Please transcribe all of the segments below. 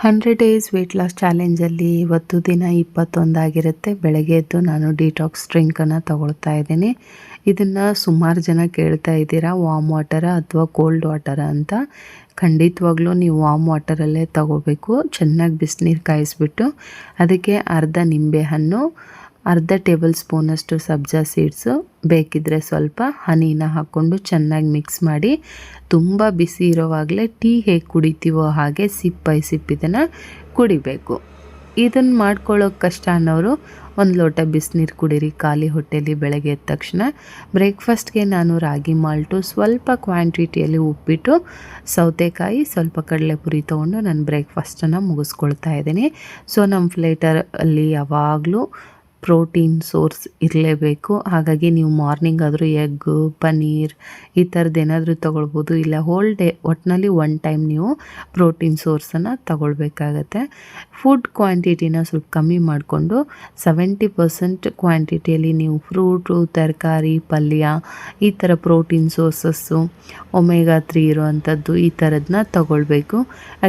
100 days wait loss ಚಾಲೆಂಜಲ್ಲಿ ಇವತ್ತು ದಿನ 21 ಆಗಿರುತ್ತೆ. ಬೆಳಗ್ಗೆ ಎದ್ದು ನಾನು ಡಿಟಾಕ್ಸ್ ಡ್ರಿಂಕನ್ನು ತಗೊಳ್ತಾ ಇದ್ದೀನಿ. ಇದನ್ನು ಸುಮಾರು ಜನ ಕೇಳ್ತಾ ಇದ್ದೀರಾ, ವಾಮ್ ವಾಟರ ಅಥವಾ ಕೋಲ್ಡ್ ವಾಟರ ಅಂತ. ಖಂಡಿತವಾಗ್ಲೂ ನೀವು ವಾಮ್ ವಾಟರಲ್ಲೇ ತಗೋಬೇಕು. ಚೆನ್ನಾಗಿ ಬಿಸಿನೀರು ಕಾಯಿಸ್ಬಿಟ್ಟು ಅದಕ್ಕೆ ಅರ್ಧ ನಿಂಬೆಹಣ್ಣು, ಅರ್ಧ ಟೇಬಲ್ ಸ್ಪೂನಷ್ಟು ಸಬ್ಜಾ ಸೀಡ್ಸು, ಬೇಕಿದ್ದರೆ ಸ್ವಲ್ಪ ಹನಿನ ಹಾಕ್ಕೊಂಡು ಚೆನ್ನಾಗಿ ಮಿಕ್ಸ್ ಮಾಡಿ, ತುಂಬ ಬಿಸಿ ಇರೋವಾಗಲೇ ಟೀ ಹೇಗೆ ಕುಡಿತೀವೋ ಹಾಗೆ ಸಿಪ್ ಬೈ ಸಿಪ್ ಇದನ್ನು ಕುಡಿಬೇಕು. ಇದನ್ನು ಮಾಡ್ಕೊಳ್ಳೋಕೆ ಕಷ್ಟ ಅನ್ನೋರು ಒಂದು ಲೋಟ ಬಿಸಿನೀರು ಕುಡೀರಿ ಖಾಲಿ ಹೊಟ್ಟೆಲಿ ಬೆಳಗ್ಗೆ ಎದ್ದ ತಕ್ಷಣ. ಬ್ರೇಕ್ಫಾಸ್ಟ್ಗೆ ನಾನು ರಾಗಿ ಮಾಲ್ಟು, ಸ್ವಲ್ಪ ಕ್ವಾಂಟಿಟಿಯಲ್ಲಿ ಉಪ್ಪಿಟ್ಟು, ಸೌತೆಕಾಯಿ, ಸ್ವಲ್ಪ ಕಡಲೆಪುರಿ ತೊಗೊಂಡು ನಾನು ಬ್ರೇಕ್ಫಾಸ್ಟನ್ನು ಮುಗಿಸ್ಕೊಳ್ತಾ ಇದ್ದೀನಿ. ಸೊ ನಮ್ಮ ಫ್ಲೇಟರಲ್ಲಿ ಯಾವಾಗಲೂ ಪ್ರೋಟೀನ್ ಸೋರ್ಸ್ ಇರಲೇಬೇಕು. ಹಾಗಾಗಿ ನೀವು ಮಾರ್ನಿಂಗ್ ಆದರೂ ಎಗ್ಗು, ಪನ್ನೀರ್ ಈ ಥರದ್ದು ಏನಾದರೂ ತೊಗೊಳ್ಬೋದು. ಇಲ್ಲ ಹೋಲ್ ಡೇ ಒಟ್ಟಿನಲ್ಲಿ ಒನ್ ಟೈಮ್ ನೀವು ಪ್ರೋಟೀನ್ ಸೋರ್ಸನ್ನು ತಗೊಳ್ಬೇಕಾಗತ್ತೆ. ಫುಡ್ ಕ್ವಾಂಟಿಟಿನ ಸ್ವಲ್ಪ ಕಮ್ಮಿ ಮಾಡಿಕೊಂಡು 70% ಕ್ವಾಂಟಿಟಿಯಲ್ಲಿ ನೀವು ಫ್ರೂಟು, ತರಕಾರಿ, ಪಲ್ಯ ಈ ಥರ ಪ್ರೋಟೀನ್ ಸೋರ್ಸಸ್ಸು, ಒಮೆಗಾ 3 ಇರೋವಂಥದ್ದು ಈ ಥರದನ್ನ ತಗೊಳ್ಬೇಕು.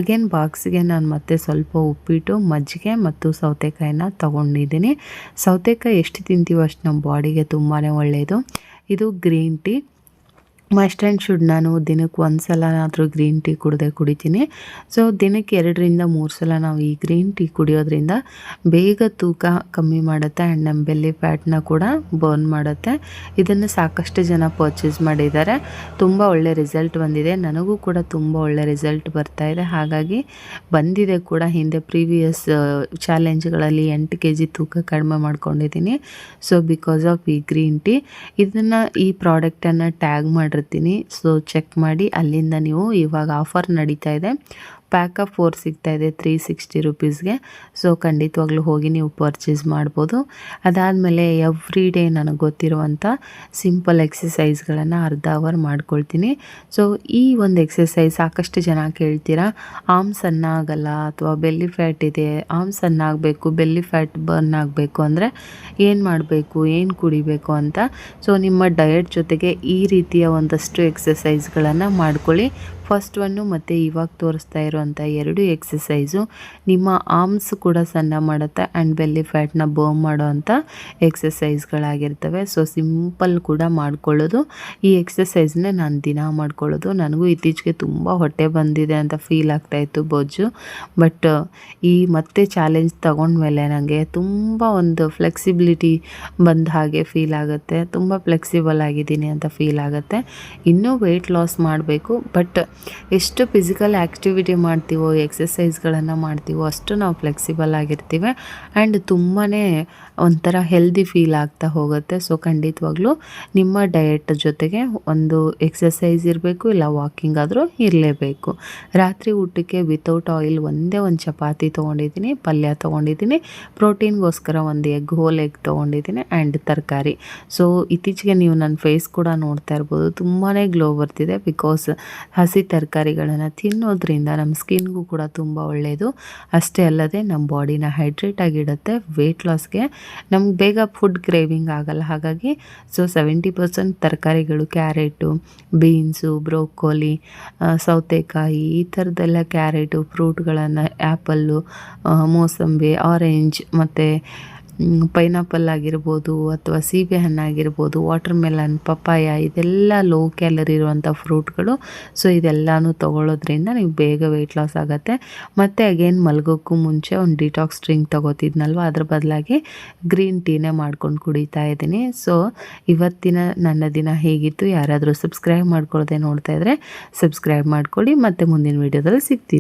ಅಗೇನ್ ಬಾಕ್ಸಿಗೆ ನಾನು ಮತ್ತೆ ಸ್ವಲ್ಪ ಉಪ್ಪಿಟ್ಟು, ಮಜ್ಜಿಗೆ ಮತ್ತು ಸೌತೆಕಾಯಿನ ತೊಗೊಂಡಿದ್ದೀನಿ. ಸೌತೆಕಾಯಿ ಎಷ್ಟು ತಿಂತೀವೋ ಅಷ್ಟು ನಮ್ಮ ಬಾಡಿಗೆ ತುಂಬಾ ಒಳ್ಳೆಯದು. ಇದು green tea. Must and should ನಾನು ದಿನಕ್ಕೆ 1 ಸಲನಾದರೂ ಗ್ರೀನ್ ಟೀ ಕುಡಿತೀನಿ. ಸೊ ದಿನಕ್ಕೆ 2 ರಿಂದ 3 ಸಲ ನಾವು ಈ ಗ್ರೀನ್ ಟೀ ಕುಡಿಯೋದ್ರಿಂದ ಬೇಗ ತೂಕ ಕಮ್ಮಿ ಮಾಡುತ್ತೆ ಆ್ಯಂಡ್ ನಮ್ಮ ಬೆಲ್ಲಿ ಫ್ಯಾಟ್ನ ಕೂಡ ಬರ್ನ್ ಮಾಡುತ್ತೆ. ಇದನ್ನು ಸಾಕಷ್ಟು ಜನ ಪರ್ಚೇಸ್ ಮಾಡಿದ್ದಾರೆ. ತುಂಬ ಒಳ್ಳೆ ರಿಸಲ್ಟ್ ಬಂದಿದೆ. ನನಗೂ ಕೂಡ ತುಂಬ ಒಳ್ಳೆ ರಿಸಲ್ಟ್ ಬರ್ತಾಯಿದೆ. ಹಾಗಾಗಿ ಬಂದಿದೆ ಕೂಡ. ಹಿಂದೆ ಪ್ರೀವಿಯಸ್ ಚಾಲೆಂಜ್ಗಳಲ್ಲಿ 8 kg ತೂಕ ಕಡಿಮೆ ಮಾಡ್ಕೊಂಡಿದ್ದೀನಿ. ಸೊ ಬಿಕಾಸ್ ಆಫ್ ಈ ಗ್ರೀನ್ ಟೀ. ಇದನ್ನು ಈ ಪ್ರಾಡಕ್ಟನ್ನು ಟ್ಯಾಗ್ ಮಾಡಿರ್ತೀನಿ. ಸೊ ಚೆಕ್ ಮಾಡಿ. ಅಲ್ಲಿಂದ ನೀವು ಇವಾಗ ಆಫರ್ ನಡೀತಾ ಇದೆ. ಪ್ಯಾಕ್ ಆಫ್ 4 ಸಿಗ್ತಾ ಇದೆ 360 ರುಪೀಸ್ಗೆ. ಸೊ ಖಂಡಿತವಾಗ್ಲೂ ಹೋಗಿ ನೀವು ಪರ್ಚೇಸ್ ಮಾಡ್ಬೋದು. ಅದಾದಮೇಲೆ ಎವ್ರಿ ಡೇ ನನಗೆ ಗೊತ್ತಿರುವಂಥ ಸಿಂಪಲ್ ಎಕ್ಸಸೈಸ್ಗಳನ್ನು ಅರ್ಧ ಅವರ್ ಮಾಡ್ಕೊಳ್ತೀನಿ. ಸೊ ಈ ಒಂದು ಎಕ್ಸಸೈಸ್ ಸಾಕಷ್ಟು ಜನ ಕೇಳ್ತೀರಾ, ಆರ್ಮ್ಸ್ ಸಣ್ಣ ಆಗಲ್ಲ ಅಥವಾ ಬೆಲ್ಲಿ ಫ್ಯಾಟ್ ಇದೆ, ಆರ್ಮ್ಸ್ ಸಣ್ಣ ಆಗಬೇಕು, ಬೆಲ್ಲಿ ಫ್ಯಾಟ್ ಬರ್ನ್ ಆಗಬೇಕು ಅಂದರೆ ಏನು ಮಾಡಬೇಕು, ಏನು ಕುಡಿಬೇಕು ಅಂತ. ಸೊ ನಿಮ್ಮ ಡಯಟ್ ಜೊತೆಗೆ ಈ ರೀತಿಯ ಒಂದಷ್ಟು ಎಕ್ಸಸೈಸ್ಗಳನ್ನು ಮಾಡ್ಕೊಳ್ಳಿ. ಫಸ್ಟ್ ಒನ್ನು ಮತ್ತು ಇವಾಗ ತೋರಿಸ್ತಾ ಇರೋವಂಥ 2 ಎಕ್ಸಸೈಸು ನಿಮ್ಮ ಆರ್ಮ್ಸ್ ಕೂಡ ಸಣ್ಣ ಮಾಡುತ್ತೆ ಆ್ಯಂಡ್ ಬೆಲ್ಲಿ ಫ್ಯಾಟ್ನ ಬರ್ನ್ ಮಾಡೋವಂಥ ಎಕ್ಸಸೈಸ್ಗಳಾಗಿರ್ತವೆ. ಸೊ ಸಿಂಪಲ್ ಕೂಡ ಮಾಡ್ಕೊಳ್ಳೋದು. ಈ ಎಕ್ಸಸೈಸ್ನೇ ನಾನು ದಿನ ಮಾಡ್ಕೊಳ್ಳೋದು. ನನಗೂ ಇತ್ತೀಚೆಗೆ ತುಂಬ ಹೊಟ್ಟೆ ಬಂದಿದೆ ಅಂತ ಫೀಲ್ ಆಗ್ತಾಯಿತ್ತು, ಬೊಜ್ಜು. ಬಟ್ ಈ ಮತ್ತೆ ಚಾಲೆಂಜ್ ತಗೊಂಡ್ಮೇಲೆ ನನಗೆ ತುಂಬ ಒಂದು ಫ್ಲೆಕ್ಸಿಬಿಲಿಟಿ ಬಂದ ಹಾಗೆ ಫೀಲ್ ಆಗುತ್ತೆ. ತುಂಬ ಫ್ಲೆಕ್ಸಿಬಲ್ ಆಗಿದ್ದೀನಿ ಅಂತ ಫೀಲ್ ಆಗುತ್ತೆ. ಇನ್ನೂ ವೆಯ್ಟ್ ಲಾಸ್ ಮಾಡಬೇಕು. ಬಟ್ ಎಷ್ಟು ಫಿಸಿಕಲ್ ಆ್ಯಕ್ಟಿವಿಟಿ ಮಾಡ್ತೀವೋ, ಎಕ್ಸಸೈಸ್ಗಳನ್ನು ಮಾಡ್ತೀವೋ ಅಷ್ಟು ನಾವು ಫ್ಲೆಕ್ಸಿಬಲ್ ಆಗಿರ್ತೀವಿ ಆ್ಯಂಡ್ ತುಂಬಾ ಒಂಥರ ಹೆಲ್ದಿ ಫೀಲ್ ಆಗ್ತಾ ಹೋಗುತ್ತೆ. ಸೊ ಖಂಡಿತವಾಗ್ಲೂ ನಿಮ್ಮ ಡಯಟ್ ಜೊತೆಗೆ ಒಂದು ಎಕ್ಸಸೈಸ್ ಇರಬೇಕು, ಇಲ್ಲ ವಾಕಿಂಗ್ ಆದರೂ ಇರಲೇಬೇಕು. ರಾತ್ರಿ ಊಟಕ್ಕೆ ವಿತೌಟ್ ಆಯಿಲ್ ಒಂದೇ ಒಂದು ಚಪಾತಿ ತೊಗೊಂಡಿದ್ದೀನಿ, ಪಲ್ಯ ತೊಗೊಂಡಿದ್ದೀನಿ, ಪ್ರೋಟೀನ್ಗೋಸ್ಕರ ಒಂದು ಎಗ್, ಹೋಲ್ ಎಗ್ ತೊಗೊಂಡಿದ್ದೀನಿ ಆ್ಯಂಡ್ ತರಕಾರಿ. ಸೊ ಇತ್ತೀಚೆಗೆ ನೀವು ನನ್ನ ಫೇಸ್ ಕೂಡ ನೋಡ್ತಾ ಇರ್ಬೋದು, ತುಂಬಾ ಗ್ಲೋ ಬರ್ತಿದೆ. ಬಿಕಾಸ್ ಹಸಿ ತರಕಾರಿಗಳನ್ನು ತಿನ್ನೋದ್ರಿಂದ ನಮ್ಮ ಸ್ಕಿನ್ಗೂ ಕೂಡ ತುಂಬ ಒಳ್ಳೆಯದು. ಅಷ್ಟೇ ಅಲ್ಲದೆ ನಮ್ಮ ಬಾಡಿನ ಹೈಡ್ರೇಟ್ ಆಗಿಡುತ್ತೆ. ವೆಯ್ಟ್ ಲಾಸ್ಗೆ ನಮ್ಗೆ ಬೇಗ ಫುಡ್ ಕ್ರೇವಿಂಗ್ ಆಗಲ್ಲ. ಹಾಗಾಗಿ ಸೊ 70% ತರಕಾರಿಗಳು, ಕ್ಯಾರೆಟು, ಬೀನ್ಸು, ಬ್ರೋಕೋಲಿ, ಸೌತೆಕಾಯಿ ಈ ಥರದ್ದೆಲ್ಲ, ಕ್ಯಾರೆಟು, ಫ್ರೂಟ್ಗಳನ್ನು, ಆ್ಯಪಲ್ಲು, ಮೋಸಂಬಿ, ಆರೆಂಜ್ ಮತ್ತು ಪೈನಾಪಲ್ ಆಗಿರ್ಬೋದು ಅಥವಾ ಸೀಬೆ ಹಣ್ಣಾಗಿರ್ಬೋದು, ವಾಟರ್ ಮೆಲನ್, ಪಪ್ಪಾಯ ಇದೆಲ್ಲ ಲೋ ಕ್ಯಾಲರಿ ಇರುವಂಥ ಫ್ರೂಟ್ಗಳು. ಸೊ ಇದೆಲ್ಲನೂ ತೊಗೊಳ್ಳೋದ್ರಿಂದ ನೀವು ಬೇಗ ವೆಯ್ಟ್ ಲಾಸ್ ಆಗುತ್ತೆ. ಮತ್ತು ಅಗೇನ್ ಮಲಗೋಕ್ಕೂ ಮುಂಚೆ ಒಂದು ಡಿಟಾಕ್ಸ್ ಡ್ರಿಂಕ್ ತೊಗೋತಿದ್ನಲ್ವ, ಅದ್ರ ಬದಲಾಗಿ ಗ್ರೀನ್ ಟೀನೇ ಮಾಡ್ಕೊಂಡು ಕುಡಿತಾ ಇದ್ದೀನಿ. ಸೊ ಇವತ್ತಿನ ನನ್ನ ದಿನ ಹೇಗಿತ್ತು, ಯಾರಾದರೂ ಸಬ್ಸ್ಕ್ರೈಬ್ ಮಾಡ್ಕೊಳ್ಳದೆ ನೋಡ್ತಾ ಇದ್ದರೆ ಸಬ್ಸ್ಕ್ರೈಬ್ ಮಾಡ್ಕೊಳ್ಳಿ. ಮತ್ತು ಮುಂದಿನ ವೀಡಿಯೋದಲ್ಲಿ ಸಿಗ್ತೀನಿ.